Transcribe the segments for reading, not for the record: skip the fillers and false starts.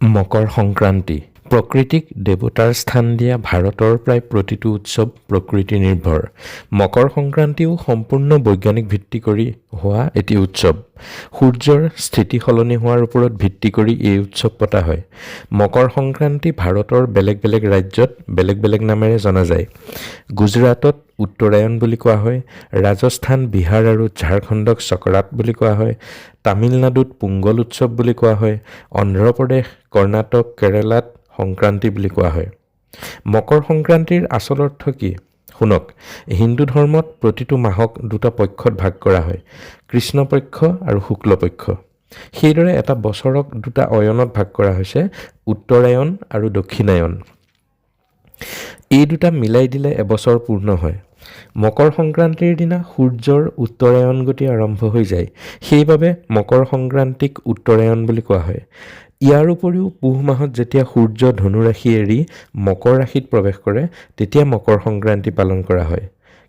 মকৰ সংক্ৰান্তি প্ৰকৃতিক দেৱতাৰ স্থান দিয়া ভাৰতৰ প্ৰায় প্ৰতিটো উৎসৱ প্ৰকৃতি নিৰ্ভৰ। মকৰ সংক্ৰান্তিও সম্পূৰ্ণ বৈজ্ঞানিক ভিত্তি কৰি হোৱা এটি উৎসৱ। সূৰ্যৰ স্থিতি সলনি হোৱাৰ ওপৰত ভিত্তি কৰি এই উৎসৱ পতা হয়। মকৰ সংক্ৰান্তি ভাৰতৰ বেলেগ বেলেগ ৰাজ্যত বেলেগ বেলেগ নামেৰে জনা যায়। গুজৰাটত উত্তৰায়ণ বুলি কোৱা হয়, ৰাজস্থান, বিহাৰ আৰু ঝাৰখণ্ডক চকৰাত বুলি কোৱা হয়, তামিলনাডুত পোংগল উৎসৱ বুলি কোৱা হয়, অন্ধ্ৰপ্ৰদেশ, কৰ্ণাটক, কেৰালাত সংক্ৰান্তি বুলি কোৱা হয়। মকৰ সংক্ৰান্তিৰ আচল অৰ্থ কি? শুনক, হিন্দু ধৰ্মত প্ৰতিটো মাহক দুটা পক্ষত ভাগ কৰা হয়, কৃষ্ণপক্ষ আৰু শুক্লপক্ষ। সেইদৰে এটা বছৰক দুটা অয়নত ভাগ কৰা হৈছে, উত্তৰায়ণ আৰু দক্ষিণায়ন। এই দুটা মিলাই দিলে এবছৰ পূৰ্ণ হয়। মকৰ সংক্ৰান্তিৰ দিনা সূৰ্যৰ উত্তৰায়ণ গতি আৰম্ভ হৈ যায়, সেইবাবে মকৰ সংক্ৰান্তিক উত্তৰায়ণ বুলি কোৱা হয়। ইয়াৰ উপৰিও পুহ মাহত যেতিয়া সূৰ্য ধনু ৰাশি এৰি মকৰ ৰাশিত প্ৰৱেশ কৰে, তেতিয়া মকৰ সংক্ৰান্তি পালন কৰা হয়।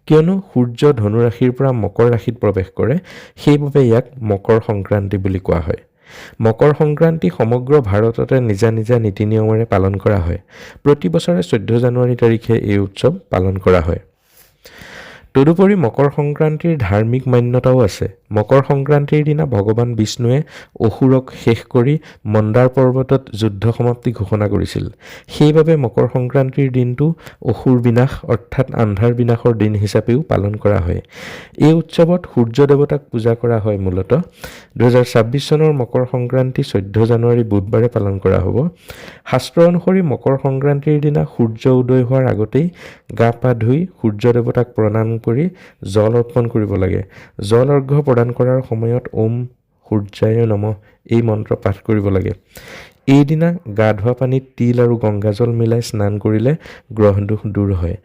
কিয়নো সূৰ্য ধনু ৰাশিৰ পৰা মকৰ ৰাশিত প্ৰৱেশ কৰে, সেইবাবে ইয়াক মকৰ সংক্ৰান্তি বুলি কোৱা হয়। মকৰ সংক্ৰান্তি সমগ্ৰ ভাৰততে নিজা নিজা নীতি নিয়মেৰে পালন কৰা হয়। প্ৰতি বছৰে 14 জানুৱাৰী তাৰিখে এই উৎসৱ পালন কৰা হয়। তদুপৰি মকৰ সংক্ৰান্তিৰ ধাৰ্মিক মান্যতাও আছে। মকৰ সংক্ৰান্তিৰ দিনা ভগৱান বিষ্ণুৱে অসুৰক শেষ কৰি মন্দাৰ পৰ্বতত যুদ্ধ সমাপ্তি ঘোষণা কৰিছিল। সেইবাবে মকৰ সংক্ৰান্তিৰ দিনটো অসুৰ বিনাশ অৰ্থাৎ আন্ধাৰ বিনাশৰ দিন হিচাপেও পালন কৰা হয়। এই উৎসৱত সূৰ্য দেৱতাক পূজা কৰা হয়। মূলতঃ 2026 চনৰ মকৰ সংক্ৰান্তি 14 জানুৱাৰী বুধবাৰে পালন কৰা হ'ব। শাস্ত্ৰ অনুসৰি মকৰ সংক্ৰান্তিৰ দিনা সূৰ্য উদয় হোৱাৰ আগতেই গা পা ধুই সূৰ্য দেৱতাক প্ৰণাম কৰি জল অৰ্পণ কৰিব লাগে। জল অৰ্ঘ্য প্ৰদান কৰাৰ সময়ত ওম সূৰ্যায় নমঃ এই মন্ত্ৰ পাঠ কৰিব লাগে। এইদিনা গা ধোৱা পানীত তিল আৰু গংগাজল মিলাই স্নান কৰিলে গ্ৰহ দোষ দূৰ হয়।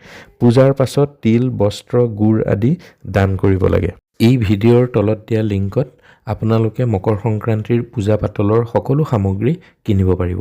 পূজাৰ পাছত তিল, বস্ত্ৰ, গুড় আদি দান কৰিব লাগে। এই ভিডিঅ'ৰ তলত দিয়া লিংকত আপোনালোকে মকৰ সংক্ৰান্তিৰ পূজা পাতলৰ সকলো সামগ্ৰী কিনিব পাৰিব।